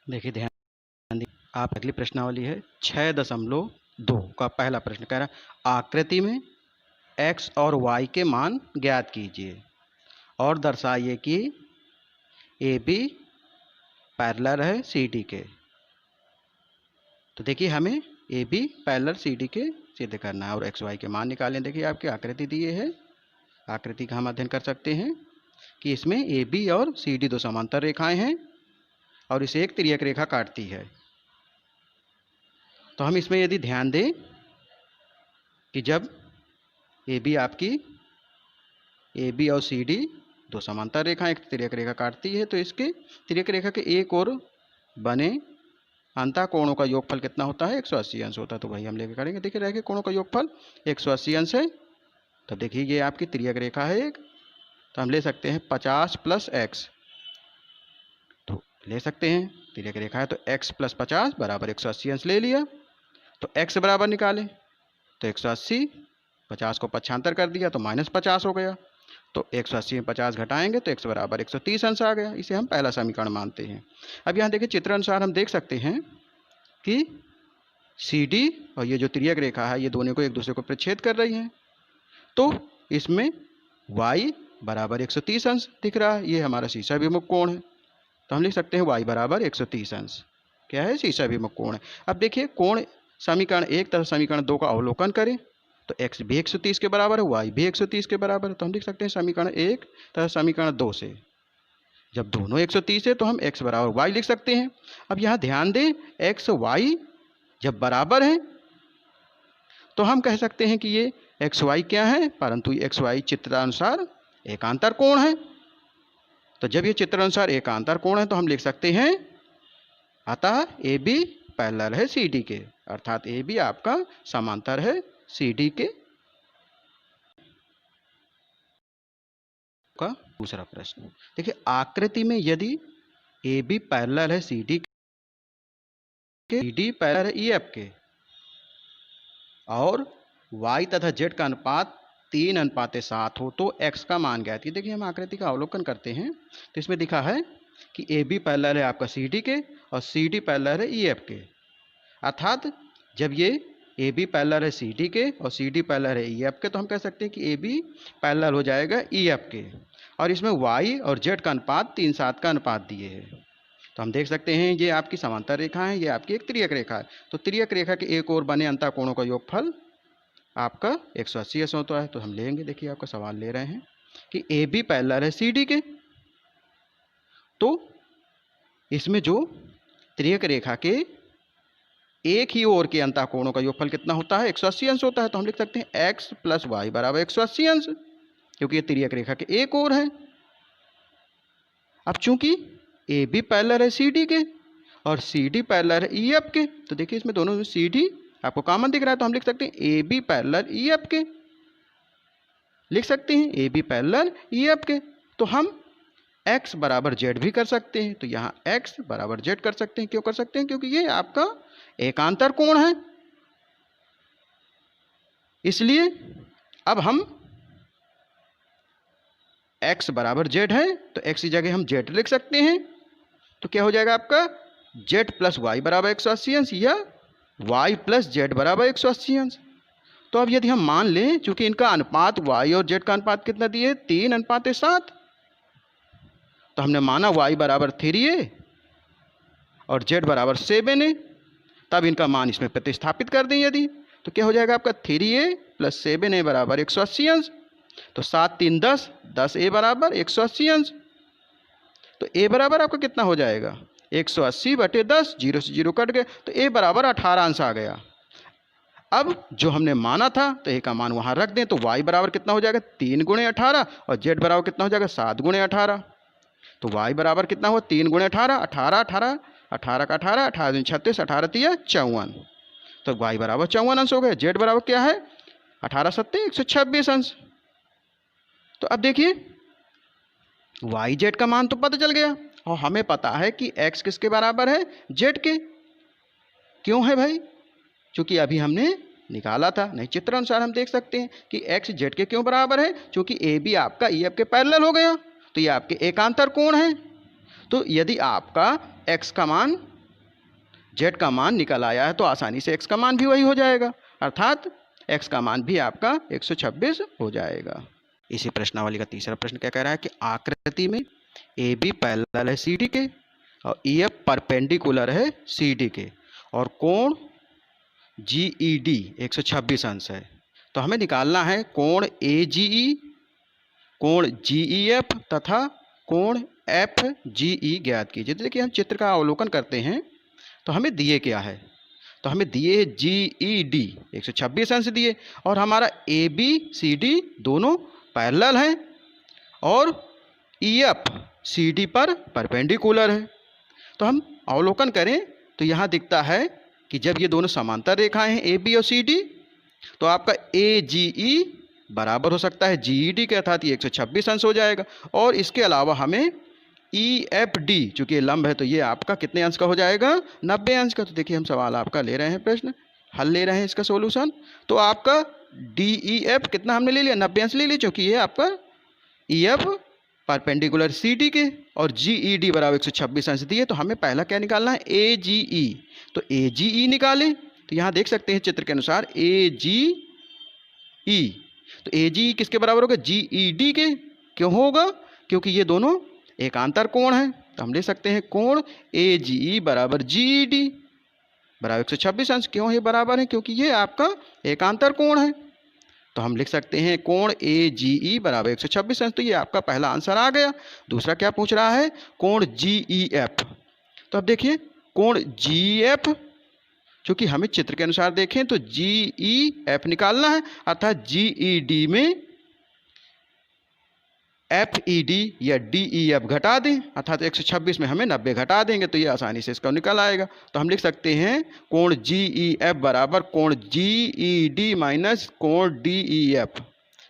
देखिए ध्यान दी, आप अगली प्रश्नावली है 6.2 का पहला प्रश्न कह रहा है आकृति में x और y के मान ज्ञात कीजिए और दर्शाइए कि ए बी पैरेलल है सी डी के। तो देखिए हमें A B parallel C D के सिद्ध करना है और एक्स वाई के मान निकालें। देखिए आपकी आकृति दी है, आकृति का हम अध्ययन कर सकते हैं कि इसमें ए बी और सी डी दो समांतर रेखाएं हैं और इसे एक तिर्यक रेखा काटती है। तो हम इसमें यदि ध्यान दें कि जब ए बी और सी डी दो समांतर रेखाएं एक तिर्यक रेखा काटती है तो इसके तिर्यक रेखा के एक और बने अंतःकोणों का योगफल कितना होता है? 180 अंश होता है। तो वही हम लेके करेंगे। देखिए रह गए कोणों का योगफल 180 अंश है। तो देखिए ये आपकी तिर्यक रेखा है एक, तो हम ले सकते हैं 50 + x, तो ले सकते हैं तिर्यक रेखा है तो x + 50 = 180 अंश ले लिया। तो x बराबर निकालें तो 180, 50 को पक्षांतर कर दिया तो -50 हो गया। तो 180 में 50 घटाएंगे तो x बराबर 130 अंश आ गया। इसे हम पहला समीकरण मानते हैं। अब यहाँ देखिए चित्र अनुसार हम देख सकते हैं कि सी डी और ये जो तिर्यक रेखा है ये दोनों को एक दूसरे को प्रतिच्छेद कर रही हैं। तो इसमें y बराबर 130 अंश दिख रहा है। ये हमारा शीर्षाभिमुख कोण है। तो हम लिख सकते हैं y बराबर 130 अंश क्या है? शीर्षाभिमुख कोण है। अब देखिए कोण समीकरण 1 तथा समीकरण 2 का अवलोकन करें तो x भी 130 के बराबर है, y भी 130 के बराबर है। तो हम लिख सकते हैं समीकरण 1 तथा समीकरण 2 से जब दोनों 130 है तो हम x बराबर y लिख सकते हैं। अब यहाँ ध्यान दें x y जब बराबर है तो हम कह सकते हैं कि ये एक्स वाई क्या है? परंतु ये एक्स वाई चित्रानुसार एकांतर कोण है। तो जब ये चित्रानुसार एकांतर कोण है तो हम लिख सकते हैं अतः ए बी पैरेलल है सी डी के, अर्थात ए बी आपका समांतर है सी डी के। का दूसरा प्रश्न देखिए आकृति में यदि ए बी पैरेलल है सी डी के, सी डी पैरेलल है ई एफ के और y तथा z का अनुपात 3:7 हो तो x का मान ज्ञात कीजिए। देखिए हम आकृति का अवलोकन करते हैं तो इसमें दिखा है कि ए बी पैरेलल है आपका सी डी के और सी डी पैरेलल है ई एफ के, अर्थात जब ये ए बी पैरेलल है सी डी के और सी डी पैरेलल है ई एफ के तो हम कह सकते हैं कि ए बी पैरेलल हो जाएगा ई एफ के और इसमें y और z का अनुपात 3:7 का अनुपात दिए है। तो हम देख सकते हैं ये आपकी समांतर रेखा है, ये आपकी एक तिर्यक रेखा है। तो तिर्यक रेखा के एक और बने अंतःकोणों का योगफल आपका 180 अंश होता है। तो हम लेंगे, देखिए आपका सवाल ले रहे हैं कि ए बी पैरेलल है सी डी के, तो इसमें जो तिर्यक रेखा के एक ही ओर के अंतःकोणों का योगफल कितना होता है? 180 अंश होता है। तो हम लिख सकते हैं x + y बराबर 180 अंश, क्योंकि ये तिर्यक रेखा के एक ओर है। अब चूंकि ए बी पैरेलल है सी डी के और सी डी पैरेलल है ई एफ के, तो देखिए इसमें दोनों में सी डी आपको कॉमन दिख रहा है तो हम लिख सकते हैं A B parallel E F के, लिख सकते हैं A B parallel E F के। तो हम x बराबर z भी कर सकते हैं। तो यहाँ x बराबर z कर सकते हैं। क्यों कर सकते हैं? क्योंकि ये आपका एकांतर कोण है। इसलिए अब हम x बराबर z है तो x की जगह हम z लिख सकते हैं। तो क्या हो जाएगा आपका z + y बराबर 180 अंश या y + z बराबर 180 अंश। तो अब यदि हम मान लें चूंकि इनका अनुपात y और z का अनुपात कितना दिए? 3:7। तो हमने माना y बराबर 3a और z बराबर 7a, तब इनका मान इसमें प्रतिस्थापित कर दें यदि, तो क्या हो जाएगा आपका 3a + 7a बराबर 180 अंश। तो 7 3 10, 10a बराबर 180 अंश। तो a बराबर आपका कितना हो जाएगा? 180/10, 0 से 0 कट गए तो a बराबर 18 अंश आ गया। अब जो हमने माना था तो a का मान वहाँ रख दें तो y बराबर कितना हो जाएगा? 3 × 18 और z बराबर कितना हो जाएगा? 7 × 18। तो y बराबर कितना हुआ? 3 × 18, 18, 18, 18 का 18, 18 36, 18 × 3 = 54। तो y बराबर 54 अंश हो गए। z बराबर क्या है? 18 7 126 अंश। तो अब देखिए y z का मान तो पता चल गया और हमें पता है कि x किसके बराबर है? z के। क्यों है भाई? क्योंकि अभी हमने निकाला था। नहीं, चित्र अनुसार हम देख सकते हैं कि x z के क्यों बराबर है? क्योंकि ए बी आपका ई एफ के पैरेलल हो गया, तो ये आपके एकांतर कोण है। तो यदि आपका x का मान जेड का मान निकल आया है तो आसानी से एक्स का मान भी वही हो जाएगा, अर्थात एक्स का मान भी आपका 126 हो जाएगा। इसी प्रश्नावली का तीसरा प्रश्न क्या कह रहा है कि आकृति में ए बी पैरेलल है सी डी के और ई एफ परपेंडिकुलर है सी डी के और कोण जी ई डी 126 अंश है। तो हमें निकालना है कोण ए जी ई, कोण जी ई एफ तथा कोण एफ जी ई ज्ञात कीजिए। देखिए हम चित्र का अवलोकन करते हैं तो हमें दिए क्या है, तो हमें दिए जी ई डी 126 अंश दिए और हमारा ए बी सी डी दोनों पैरेलल हैं और ई एफ सी डी पर परपेंडिकुलर है। तो हम अवलोकन करें तो यहाँ दिखता है कि जब ये दोनों समांतर रेखाएं हैं ए बी और सी डी तो आपका ए जी ई बराबर हो सकता है जी ई डी के, अर्थात ये 126 अंश हो जाएगा। और इसके अलावा हमें ई एफ डी चूँकि ये लंब है तो ये आपका कितने अंश का हो जाएगा, 90 अंश का। तो देखिए हम सवाल आपका ले रहे हैं, प्रश्न हल ले रहे हैं इसका सोल्यूशन। तो आपका डी ई एफ कितना हमने ले लिया, 90 अंश ले लिया, क्योंकि ये आपका E F perpendicular C D के और जी ई डी बराबर 126 अंश दिए। तो हमें पहला क्या निकालना है, ए जी ई। तो ए जी ई निकालें तो यहाँ देख सकते हैं चित्र के अनुसार ए जी ई, तो ए जी ई किसके बराबर होगा, जी ई डी के। क्यों होगा, क्योंकि ये दोनों एकांतर कोण है। तो हम ले सकते हैं कोण ए जी ई बराबर जी ई डी बराबर 126 अंश। क्यों ये बराबर है, क्योंकि ये आपका एकांतर कोण है। तो हम लिख सकते हैं कोण ए जी ई बराबर 126 अंश। तो ये आपका पहला आंसर आ गया। दूसरा क्या पूछ रहा है, कोण जी ई एफ। तो अब देखिए कोण जी एफ, चूँकि हमें चित्र के अनुसार देखें तो जी ई एफ निकालना है, अर्थात जी ई डी में एफ ई डी या डी ई एफ घटा दें, अर्थात 126 में हमें 90 घटा देंगे तो ये आसानी से इसका निकल आएगा। तो हम लिख सकते हैं कोण जी ई एफ बराबर कोण जी ई डी माइनस कोण डी ई एफ।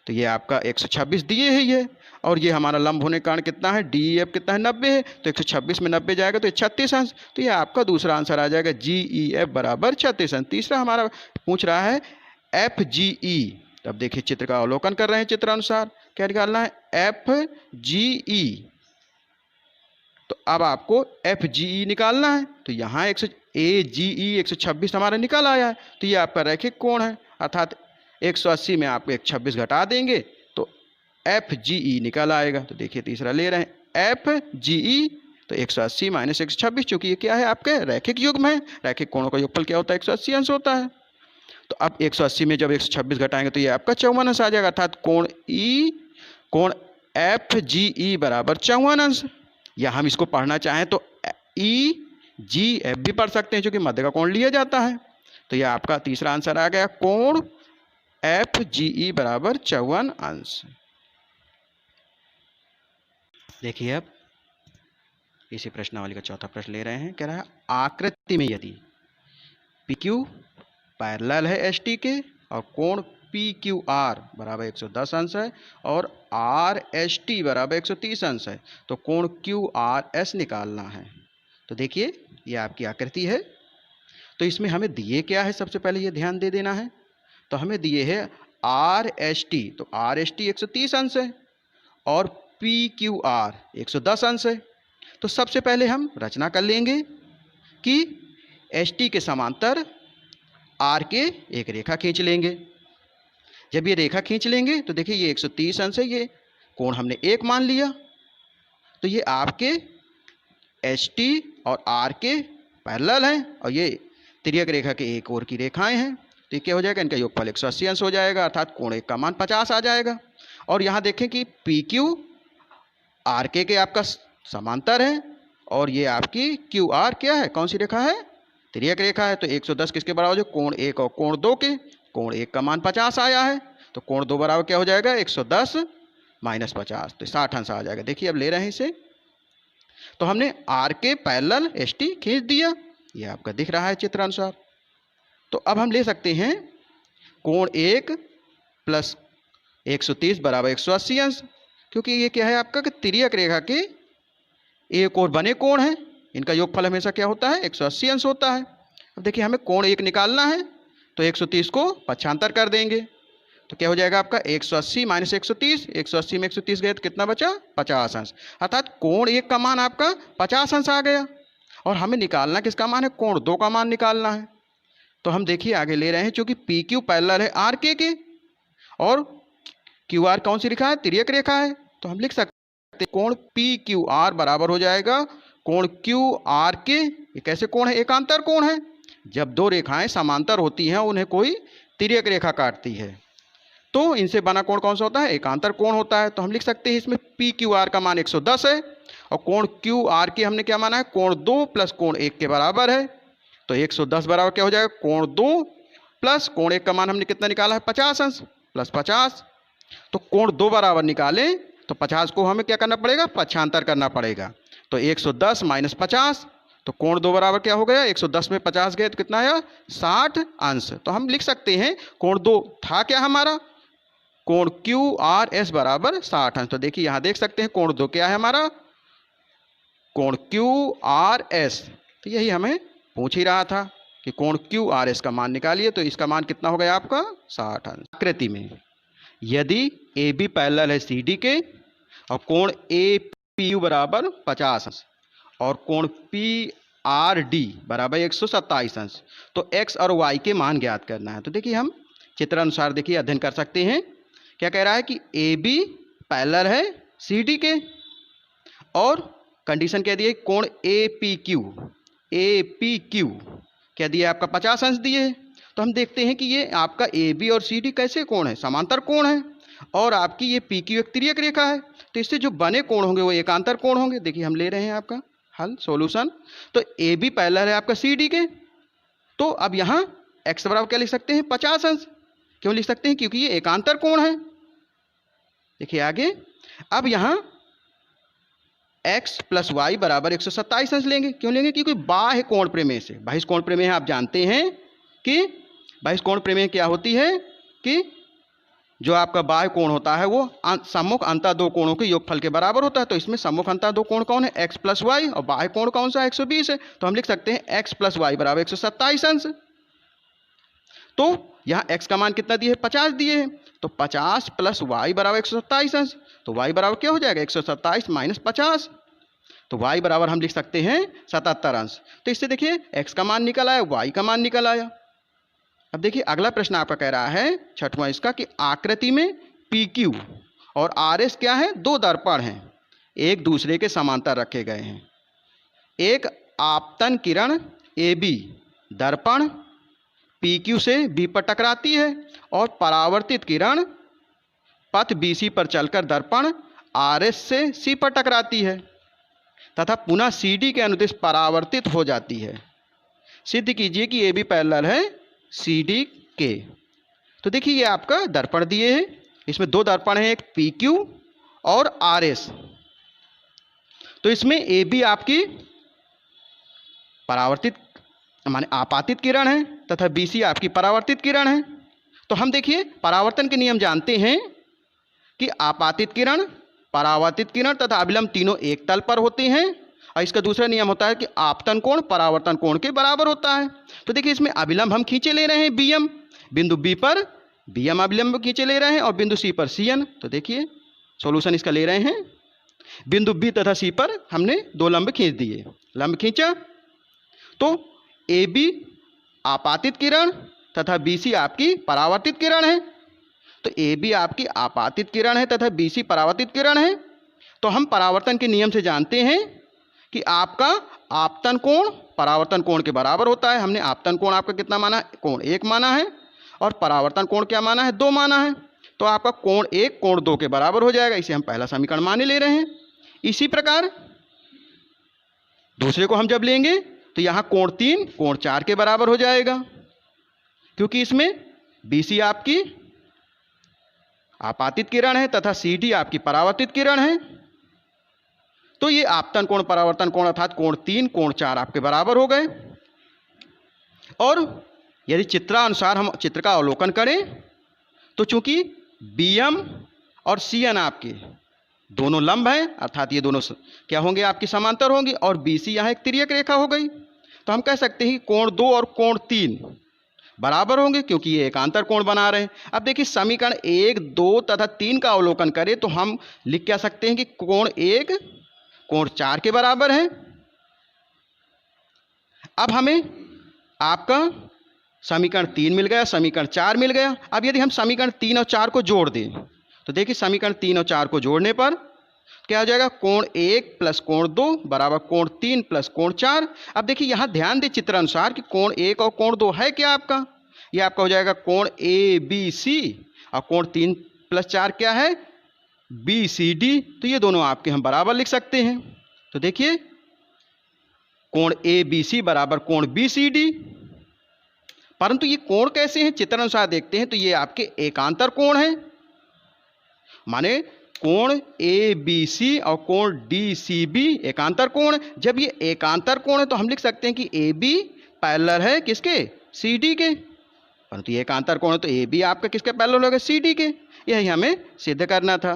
तो ये आपका 126 दिए है ये, और ये हमारा लंब होने के कारण कितना है, डी ई एफ कितना है, 90 है। तो 126 में 90 जाएगा तो 36 अंश। तो ये आपका दूसरा आंसर आ जाएगा, जी ई एफ बराबर 36 अंश। तीसरा हमारा पूछ रहा है एफ जी ई। तो अब देखिए चित्र का अवलोकन कर रहे हैं, चित्र अनुसार क्या निकालना है, एफ जी ई। तो अब आपको एफ जी ई निकालना है। तो यहाँ ए जी ई 126 हमारा निकल आया है। तो ये आपका रैखिक कोण है, अर्थात 180 में आपको 126 घटा देंगे तो एफ जी ई निकल आएगा। तो देखिए तीसरा ले रहे हैं एफ जी ई, तो 180 माइनस 126, चूँकि ये क्या है आपके रैखिक युग्म है। रैखिक कोणों का योगफल क्या होता है, 180 अंश होता है। तो अब 180 में जब 126 घटाएंगे तो ये आपका 54 अंश आ जाएगा, अर्थात कोण एफ जी ई बराबर 54 अंश। या हम इसको पढ़ना चाहें तो ई जी एफ भी पढ़ सकते हैं, क्योंकि मध्य का कोण लिया जाता है। तो यह आपका तीसरा आंसर आ गया, कोण एफ जी ई बराबर 54 अंश। देखिए अब इसी प्रश्नावली का चौथा प्रश्न ले रहे हैं, कह रहा है आकृति में यदि पी क्यू पैरेलल है एस टी के और कोण पी क्यू आर बराबर 110 अंश है और आर एस टी बराबर 130 अंश है, तो कोण क्यू आर एस निकालना है। तो देखिए ये आपकी आकृति है। तो इसमें हमें दिए क्या है, सबसे पहले ये ध्यान दे देना है। तो हमें दिए है आर एस टी, तो आर एस टी 130 अंश है और पी क्यू आर 110 अंश है। तो सबसे पहले हम रचना कर लेंगे कि एस टी के समांतर आर के एक रेखा खींच लेंगे। जब ये रेखा खींच लेंगे तो देखिए ये 130 अंश है, ये कोण हमने एक मान लिया। तो ये आपके एस टी और आर के पैरेलल हैं और ये तिर्यक रेखा के एक ओर की रेखाएं हैं। तो ये क्या हो जाएगा, इनका योगफल 180 अंश हो जाएगा, अर्थात कोण एक का मान 50 आ जाएगा। और यहाँ देखें कि पी क्यू आर के आपका समांतर है और ये आपकी क्यू आर क्या है, कौन सी रेखा है, तिर्यक रेखा है। तो 110 किसके बराबर हो, कोण एक और कोण दो के। कोण एक का मान 50 आया है तो कोण दो बराबर क्या हो जाएगा, 110 माइनस 50, तो 60 अंश आ जाएगा। देखिए अब ले रहे हैं इसे, तो हमने आर के पैरेलल एस टी खींच दिया, ये आपका दिख रहा है चित्र अनुसार। तो अब हम ले सकते हैं कोण एक प्लस 130 बराबर 180 अंश, क्योंकि ये क्या है आपका कि तिर्यक रेखा के एक और बने कोण है, इनका योगफल हमेशा क्या होता है, 180 अंश होता है। अब देखिए हमें कोण एक निकालना है तो 130 को पक्षांतर कर देंगे तो क्या हो जाएगा आपका 180 माइनस 130, 180 में 130 गए तो कितना बचा, 50 अंश, अर्थात कोण एक का मान आपका 50 अंश आ गया। और हमें निकालना किसका मान है, कोण 2 का मान निकालना है। तो हम देखिए आगे ले रहे हैं, चूंकि पी क्यू पैरेलल है आर के और क्यू आर कौन सी रेखा है, तिर्यक रेखा है, तो हम लिख सकते हैं कोण पी क्यू आर बराबर हो जाएगा कोण क्यू आर के। ये कैसे कोण है, एकांतर कोण है। जब दो रेखाएं समांतर होती हैं उन्हें कोई तिर्यक रेखा काटती है तो इनसे बना कोण कौन सा होता है, एकांतर कोण होता है। तो हम लिख सकते हैं इसमें पी क्यू आर का मान 110 है और कोण क्यू आर के हमने क्या माना है, कोण 2 प्लस कोण 1 के बराबर है। तो 110 बराबर क्या हो जाएगा, कोण 2 प्लस कोण 1 का मान हमने कितना निकाला है, 50 अंश प्लस 50। तो कोण 2 बराबर निकालें तो 50 को हमें क्या करना पड़ेगा, पक्षांतर करना पड़ेगा। तो 110 माइनस 50, तो कोण 2 बराबर क्या हो गया, 110 में 50 गए तो कितना आया, 60 अंश। तो हम लिख सकते हैं कोण 2 था क्या हमारा, कोण क्यू आर एस बराबर 60 अंश। तो देखिए यहाँ देख सकते हैं कोण 2 क्या है हमारा, कोण क्यू आर एस। तो यही हमें पूछ ही रहा था कि कोण क्यू आर एस का मान निकालिए। तो इसका मान कितना हो गया आपका, 60 अंश। आकृति में यदि ए बी पैरेलल है सी डी के और कोण ए पी यू बराबर 50 अंश और कोण पी आर डी बराबर 127 अंश, तो एक्स और वाई के मान ज्ञात करना है। तो देखिए हम चित्र अनुसार देखिए अध्ययन कर सकते हैं। क्या कह रहा है कि ए बी पैरेलल है सी डी के और कंडीशन क्या दी है, कोण ए पी क्यू क्या दिया आपका 50 अंश दिए। तो हम देखते हैं कि ये आपका ए बी और सी डी कैसे कोण है, समांतर कोण है और आपकी ये पी क्यू एक तिर्यक रेखा है। तो इससे जो बने कोण होंगे वो एकांतर कोण होंगे। देखिए हम ले रहे हैं आपका हल सॉल्यूशन। तो ए बी पैरेलल है आपका सी डी के, तो अब यहाँ एक्स बराबर क्या लिख सकते हैं, 50 अंश। क्यों लिख सकते हैं, क्योंकि ये एकांतर कोण है। देखिए आगे, अब यहाँ x प्लस वाई बराबर 127 अंश लेंगे। क्यों लेंगे, क्योंकि बाह्य कोण प्रमेय से, बहिष्कोण प्रमेय आप जानते हैं कि बहिष्कोण प्रमेय क्या होती है कि जो आपका बाह्य कोण होता है वो सम्मुख अंतः दो कोणों के योगफल के बराबर होता है। तो इसमें सम्मुख अंतः दो कोण कौन है, x प्लस वाई, और बाह्य कोण कौन सा है, 120 है। तो हम लिख सकते हैं x प्लस वाई बराबर 127 अंश। तो यहाँ x का मान कितना दिए है, 50 दिए हैं। तो 50 प्लस वाई बराबर 127 अंश। तो y बराबर क्या हो जाएगा, 127 माइनस 50। तो y बराबर हम लिख सकते हैं 77 अंश। तो इससे देखिए x का मान निकल आया, y का मान निकल आया। अब देखिए अगला प्रश्न आपका कह रहा है छठवां इसका कि आकृति में PQ और RS क्या है, दो दर्पण हैं, एक दूसरे के समांतर रखे गए हैं। एक आपतन किरण AB दर्पण PQ से B पर टकराती है और परावर्तित किरण पथ BC पर चलकर दर्पण RS से C पर टकराती है तथा पुनः CD के अनुदिश परावर्तित हो जाती है। सिद्ध कीजिए कि AB पैरेलल है CD के। तो देखिए ये आपका दर्पण दिए हैं, इसमें दो दर्पण हैं, एक PQ और RS। तो इसमें AB आपकी परावर्तित माने आपातित किरण है तथा BC आपकी परावर्तित किरण है। तो हम देखिए परावर्तन के नियम जानते हैं कि आपातित किरण, परावर्तित किरण तथा अभिलंब तीनों एक तल पर होते हैं और इसका दूसरा नियम होता है कि आपतन कोण परावर्तन कोण के बराबर होता है। तो देखिए इसमें अभिलंब हम खींचे ले रहे हैं BM, बिंदु B पर BM अभिलंब खींचे ले रहे हैं और बिंदु C पर CN। तो देखिए सॉल्यूशन इसका ले रहे हैं, बिंदु B तथा C पर हमने दो लंब खींच दिए, लंब खींचा तो AB आपातित किरण तथा BC आपकी परावर्तित किरण है। तो AB आपकी आपातित किरण है तथा BC परावर्तित किरण है। तो हम परावर्तन के नियम से जानते हैं कि आपका आपतन कोण परावर्तन कोण के बराबर होता है। हमने आपतन कोण आपका कितना माना है, कोण 1 माना है और परावर्तन कोण क्या माना है, 2 माना है। तो आपका कोण 1 कोण 2 के बराबर हो जाएगा। इसे हम पहला समीकरण मान ले रहे हैं। इसी प्रकार दूसरे को हम जब लेंगे तो यहाँ कोण 3 कोण 4 के बराबर हो जाएगा, क्योंकि इसमें BC आपकी आपातित किरण है तथा CD आपकी परावर्तित किरण है। तो ये आपतन कोण परावर्तन कोण अर्थात कोण 3 कोण 4 आपके बराबर हो गए। और यदि चित्रानुसार हम चित्र का अवलोकन करें तो चूंकि BM और CN आपके दोनों लंब हैं अर्थात ये दोनों क्या होंगे, आपकी समांतर होंगी और BC यहाँ एक तिर्यक रेखा हो गई। तो हम कह सकते हैं कि कोण 2 और कोण 3 बराबर होंगे क्योंकि ये एकांतर कोण बना रहे हैं। अब देखिए समीकरण 1, 2 तथा 3 का अवलोकन करें तो हम लिख क्या सकते हैं कि कोण 1 कोण 4 के बराबर है अब हमें आपका समीकरण 3 मिल गया, समीकरण 4 मिल गया। अब यदि हम समीकरण 3 और 4 को जोड़ दें तो देखिए समीकरण 3 और 4 को जोड़ने पर क्या हो जाएगा, कोण 1 प्लस कोण 2 बराबर कोण 3 प्लस कोण 4। अब देखिए यहाँ ध्यान दें चित्रानुसार कि कोण 1 और कोण 2 है क्या आपका, ये आपका हो जाएगा कोण ए बी सी, और कोण 3 प्लस 4 क्या है, बी सी डी। तो ये दोनों आपके हम बराबर लिख सकते हैं। तो देखिए कोण ए बी सी बराबर कोण बी सी डी। परंतु ये कोण कैसे हैं, चित्रानुसार देखते हैं तो ये आपके एकांतर कोण हैं। माने कोण ए बी सी और कोण डी सी बी एकांतर कोण। जब ये एकांतर कोण है तो हम लिख सकते हैं कि ए बी पैरेलल है किसके, सी डी के। परंतु ये एकांतर कोण है तो ए बी आपका किसके पैरेलल होगा, सी डी के। यही हमें सिद्ध करना था।